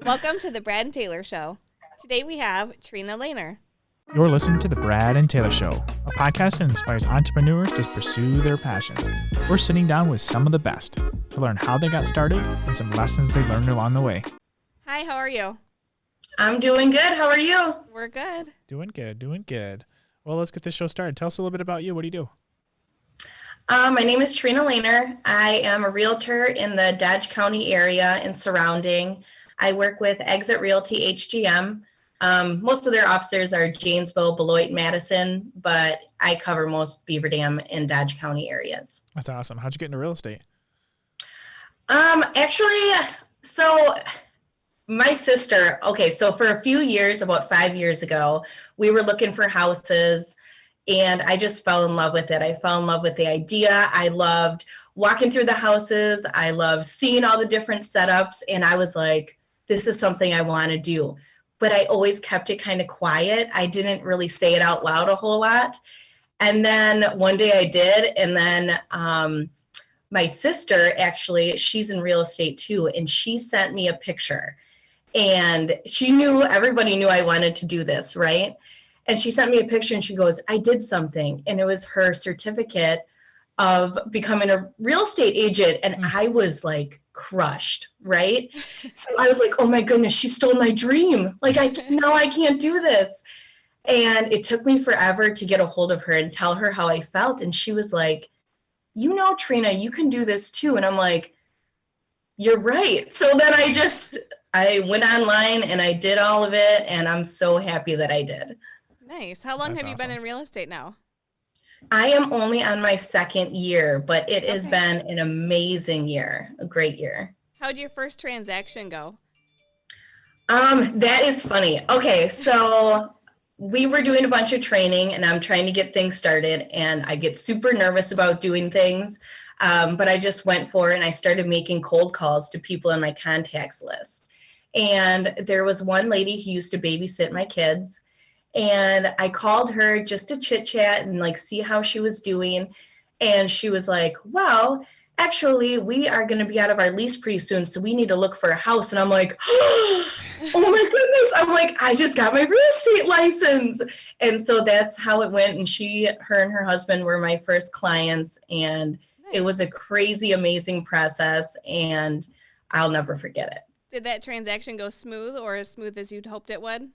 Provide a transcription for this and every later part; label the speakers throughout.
Speaker 1: Welcome to the Brad and Taylor Show. Today we have Trina Lehner.
Speaker 2: You're listening to the Brad and Taylor Show, a podcast that inspires entrepreneurs to pursue their passions. We're sitting down with some of the best to learn how they got started and some lessons they learned along the way.
Speaker 1: Hi, how are you?
Speaker 3: I'm doing good. How are you?
Speaker 1: We're good.
Speaker 2: Doing good. Well, let's get this show started. Tell us a little bit about you. What do you do?
Speaker 3: My name is Trina Lehner. I am a realtor in the Dodge County area and surrounding. I work with EXIT Realty HGM. Most of their officers are Janesville, Beloit, Madison, but I cover most Beaver Dam and Dodge County areas.
Speaker 2: That's awesome. How'd you get into real estate?
Speaker 3: So my sister, so for a few years, about 5 years ago, we were looking for houses and I just fell in love with it. I fell in love with the idea. I loved walking through the houses. I loved seeing all the different setups. And I was like, this is something I want to do. But I always kept it kind of quiet. I didn't really say it out loud a whole lot. And then one day I did. And then my sister, actually, she's in real estate too. And she sent me a picture. And everybody knew I wanted to do this, right? And she sent me a picture and she goes, I did something. And it was her certificate of becoming a real estate agent. And I was like crushed, right? So I was like, oh my goodness, she stole my dream. Like, now I can't do this. And it took me forever to get a hold of her and tell her how I felt. And she was like, Trina, you can do this too. And I'm like, you're right. So then I went online and I did all of it. And I'm so happy that I did.
Speaker 1: Nice. How long have you been in real estate now?
Speaker 3: I am only on my second year, but it has been an amazing year, a great year.
Speaker 1: How'd your first transaction go?
Speaker 3: That is funny. Okay, so we were doing a bunch of training and I'm trying to get things started and I get super nervous about doing things. But I just went for it and I started making cold calls to people in my contacts list. And there was one lady who used to babysit my kids. And I called her just to chit chat and like see how she was doing. And she was like, well, actually, we are going to be out of our lease pretty soon. So we need to look for a house. And I'm like, oh my goodness. I'm like, I just got my real estate license. And so that's how it went. And her and her husband were my first clients. And It was a crazy, amazing process. And I'll never forget it.
Speaker 1: Did that transaction go smooth or as smooth as you'd hoped it would?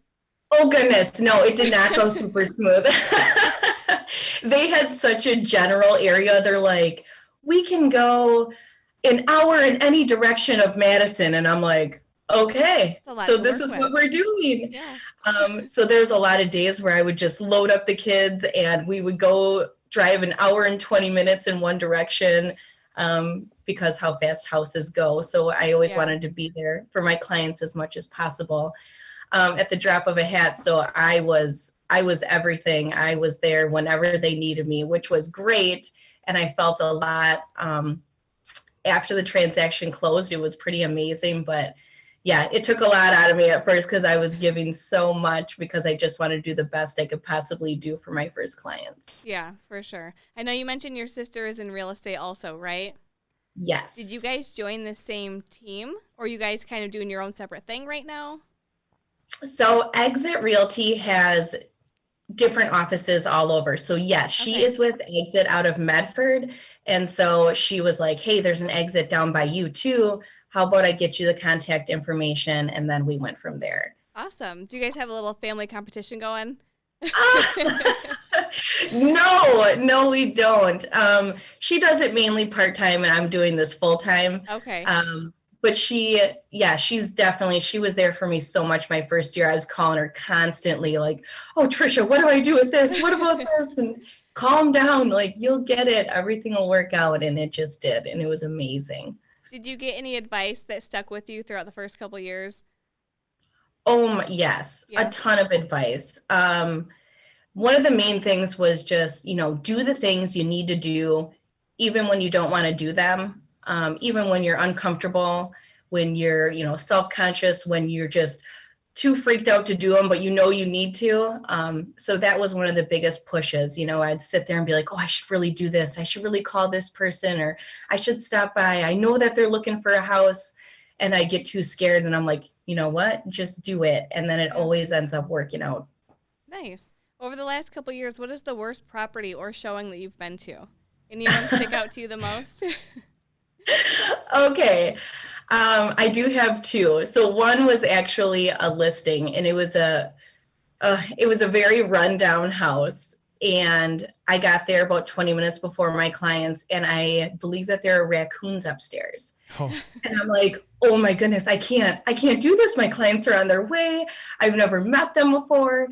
Speaker 3: Oh, goodness. No, it did not go super smooth. They had such a general area. They're like, we can go an hour in any direction of Madison. And I'm like, okay, so this is what we're doing. Yeah. So there's a lot of days where I would just load up the kids and we would go drive an hour and 20 minutes in one direction because how fast houses go. So I always wanted to be there for my clients as much as possible. At the drop of a hat. So I was everything. I was there whenever they needed me, which was great. And I felt a lot after the transaction closed. It was pretty amazing. But yeah, it took a lot out of me at first because I was giving so much because I just wanted to do the best I could possibly do for my first clients.
Speaker 1: Yeah, for sure. I know you mentioned your sister is in real estate also, right?
Speaker 3: Yes.
Speaker 1: Did you guys join the same team or are you guys kind of doing your own separate thing right now?
Speaker 3: So EXIT Realty has different offices all over. So yes, she is with EXIT out of Medford. And so she was like, hey, there's an EXIT down by you too. How about I get you the contact information? And then we went from there.
Speaker 1: Awesome. Do you guys have a little family competition going?
Speaker 3: No, we don't. She does it mainly part-time and I'm doing this full-time.
Speaker 1: Okay.
Speaker 3: But she was there for me so much my first year. I was calling her constantly like, oh, Trisha, what do I do with this? What about this? And calm down, like you'll get it. Everything will work out. And it just did. And it was amazing.
Speaker 1: Did you get any advice that stuck with you throughout the first couple of years?
Speaker 3: Oh, yes. Yeah. A ton of advice. One of the main things was just, do the things you need to do, even when you don't want to do them. Even when you're uncomfortable, when you're, self-conscious, when you're just too freaked out to do them, but you need to. So that was one of the biggest pushes. I'd sit there and be like, oh, I should really do this. I should really call this person or I should stop by. I know that they're looking for a house. and I get too scared and I'm like, you know what, just do it. And then it always ends up working out.
Speaker 1: Nice. Over the last couple of years, what is the worst property or showing that you've been to? Any one stick out to you the most?
Speaker 3: Okay. I do have two. So one was actually a listing, and it was a very rundown house. And I got there about 20 minutes before my clients, and I believe that there are raccoons upstairs.
Speaker 2: Oh.
Speaker 3: And I'm like, oh my goodness, I can't do this. My clients are on their way. I've never met them before.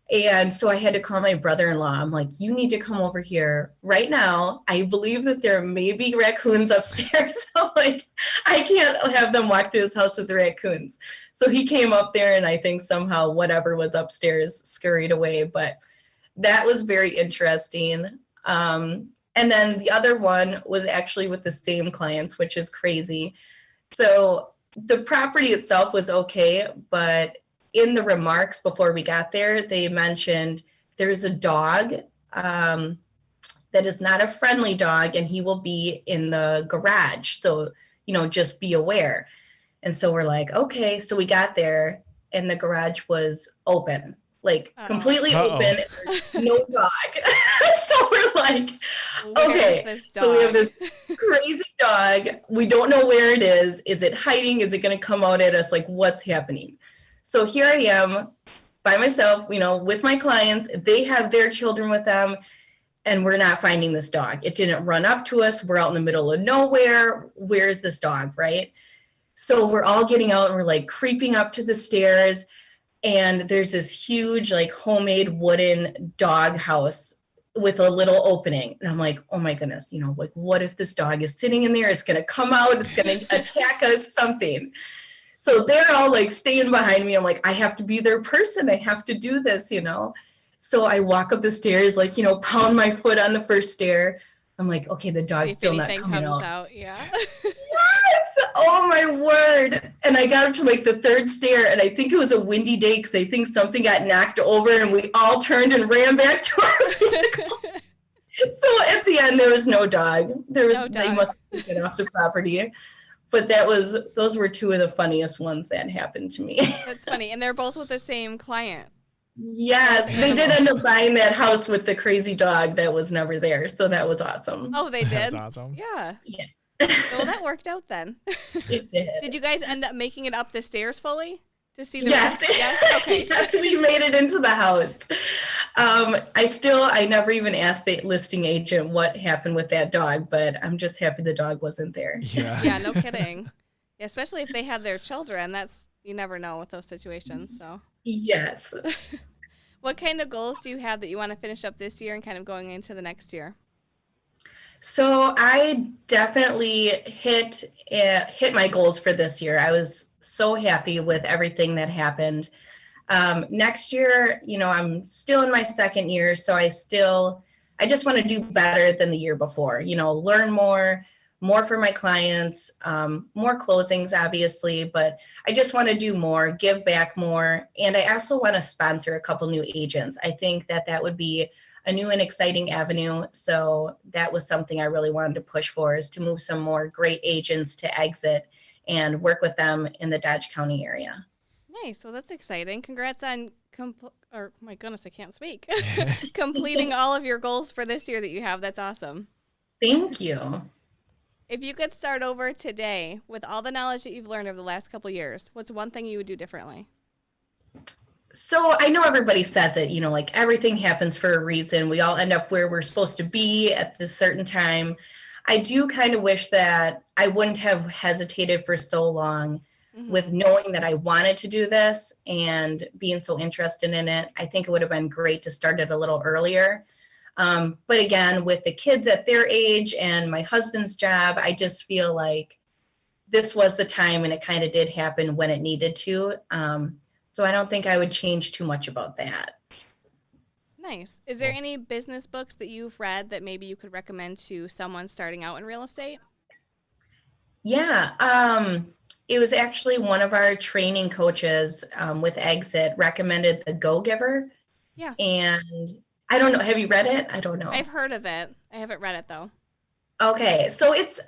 Speaker 3: And so I had to call my brother-in-law. I'm like, you need to come over here right now. I believe that there may be raccoons upstairs. So like, I can't have them walk through this house with the raccoons. So he came up there, and I think somehow whatever was upstairs scurried away. But that was very interesting. And then the other one was actually with the same clients, which is crazy. So the property itself was okay, but in the remarks before we got there, they mentioned there's a dog that is not a friendly dog, and he will be in the garage. So, just be aware. And so we're like, okay. So we got there, and the garage was open, like completely open. There's no dog. So we're like, okay. So we have this crazy dog. We don't know where it is. Is it hiding? Is it going to come out at us? Like, what's happening? So here I am by myself, with my clients. They have their children with them, and we're not finding this dog. It didn't run up to us. We're out in the middle of nowhere. Where's this dog, right? So we're all getting out, and we're like creeping up to the stairs, and there's this huge like homemade wooden dog house with a little opening. And I'm like, oh my goodness, like what if this dog is sitting in there? It's going to come out. It's going to attack us, something. So they're all like staying behind me. I'm like, I have to be their person. I have to do this, So I walk up the stairs, like, pound my foot on the first stair. I'm like, okay, the dog's still not coming out.
Speaker 1: Yeah.
Speaker 3: Yes. Oh my word. And I got up to like the third stair, and I think it was a windy day because I think something got knocked over, and we all turned and ran back to our vehicle. So at the end, there was no dog. They must have taken off the property. But those were two of the funniest ones that happened to me.
Speaker 1: That's funny. And they're both with the same client.
Speaker 3: Yes, they did end up buying that house with the crazy dog that was never there. So that was awesome.
Speaker 1: Oh, they did?
Speaker 2: That's awesome.
Speaker 1: Yeah.
Speaker 3: Yeah.
Speaker 1: Well, that worked out then.
Speaker 3: It did.
Speaker 1: Did you guys end up making it up the stairs fully to see the
Speaker 3: Yes.
Speaker 1: Yes? Okay.
Speaker 3: Yes, we made it into the house. I never even asked the listing agent what happened with that dog, but I'm just happy the dog wasn't there.
Speaker 2: Yeah.
Speaker 1: Yeah, no kidding. Yeah, especially if they had their children. You never know with those situations. So.
Speaker 3: Yes.
Speaker 1: What kind of goals do you have that you want to finish up this year and kind of going into the next year?
Speaker 3: So I definitely hit my goals for this year. I was so happy with everything that happened. Next year, I'm still in my second year, so I just want to do better than the year before, learn more for my clients, more closings, obviously, but I just want to do more, give back more. And I also want to sponsor a couple new agents. I think that would be a new and exciting avenue. So that was something I really wanted to push for, is to move some more great agents to EXIT and work with them in the Dodge County area.
Speaker 1: Nice. Well, that's exciting. Congrats on, my goodness, I can't speak. Completing all of your goals for this year that you have. That's awesome.
Speaker 3: Thank you.
Speaker 1: If you could start over today with all the knowledge that you've learned over the last couple years, what's one thing you would do differently?
Speaker 3: So I know everybody says it, like everything happens for a reason. We all end up where we're supposed to be at this certain time. I do kind of wish that I wouldn't have hesitated for so long with knowing that I wanted to do this and being so interested in it. I think it would have been great to start it a little earlier. But again, with the kids at their age and my husband's job, I just feel like this was the time, and it kind of did happen when it needed to. So I don't think I would change too much about that.
Speaker 1: Nice. Is there any business books that you've read that maybe you could recommend to someone starting out in real estate?
Speaker 3: Yeah. It was actually one of our training coaches with EXIT recommended The Go-Giver.
Speaker 1: Yeah.
Speaker 3: And I don't know. Have you read it? I don't know.
Speaker 1: I've heard of it. I haven't read it, though.
Speaker 3: Okay, so it's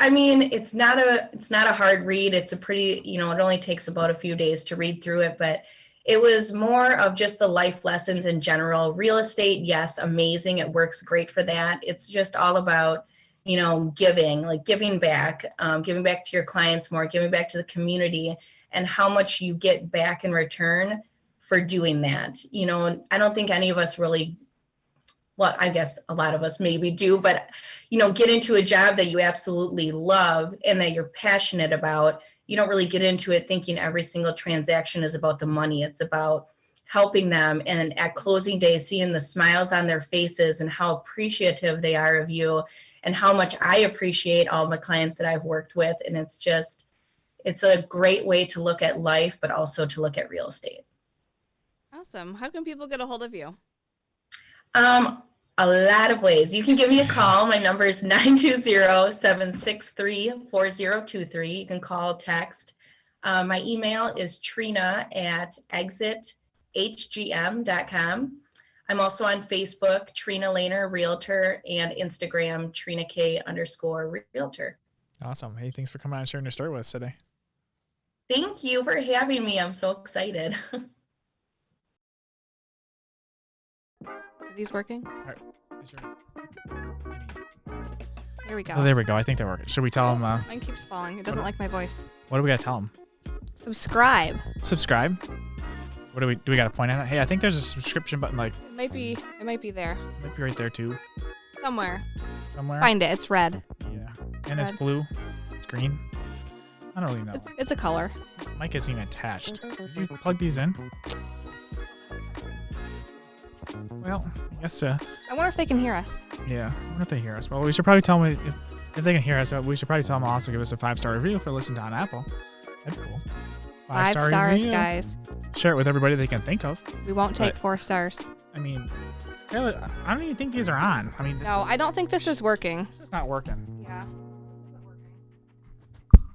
Speaker 3: not a hard read. It's a pretty, it only takes about a few days to read through it, but it was more of just the life lessons in general. Real estate, yes, amazing. It works great for that. It's just all about, giving, like giving back to your clients more, giving back to the community, and how much you get back in return for doing that. I don't think any of us really, well, I guess a lot of us maybe do, but, get into a job that you absolutely love and that you're passionate about. You don't really get into it thinking every single transaction is about the money. It's about helping them. And at closing day, seeing the smiles on their faces and how appreciative they are of you and how much I appreciate all my clients that I've worked with. And it's a great way to look at life, but also to look at real estate.
Speaker 1: Awesome. How can people get a hold of you?
Speaker 3: A lot of ways. You can give me a call. My number is 920-763-4023. You can call, text. My email is trina@exithgm.com. I'm also on Facebook, Trina Lehner Realtor, and Instagram, TrinaK_Realtor.
Speaker 2: Awesome. Hey, thanks for coming on and sharing your story with us today.
Speaker 3: Thank you for having me. I'm so excited.
Speaker 1: Are these working?
Speaker 2: All right.
Speaker 1: There we go.
Speaker 2: Oh, there we go. I think they're working. Should we tell them?
Speaker 1: Mine keeps falling. It doesn't like my voice.
Speaker 2: What do we got to tell them?
Speaker 1: Subscribe.
Speaker 2: Subscribe? What do we got to point at? Hey, I think there's a subscription button. Like
Speaker 1: It might be there.
Speaker 2: it might be right there too.
Speaker 1: Somewhere.
Speaker 2: Find
Speaker 1: it. It's red.
Speaker 2: Yeah. And
Speaker 1: Red.
Speaker 2: it's blue. It's green. I don't really know.
Speaker 1: It's a color.
Speaker 2: This mic isn't even attached. Did you plug these in? Well, I guess,
Speaker 1: I wonder if they can hear us.
Speaker 2: yeah. I wonder if they hear us. Well, we should probably tell them if they can hear us. We should probably tell them also give us a 5-star review if they listen to on Apple. That'd be cool.
Speaker 1: 5 stars,
Speaker 2: review.
Speaker 1: guys.
Speaker 2: Share it with everybody they can think of.
Speaker 1: We won't take 4 stars.
Speaker 2: I mean, Taylor, I don't even think these are on. I mean,
Speaker 1: No, I don't think this is working.
Speaker 2: This is not working.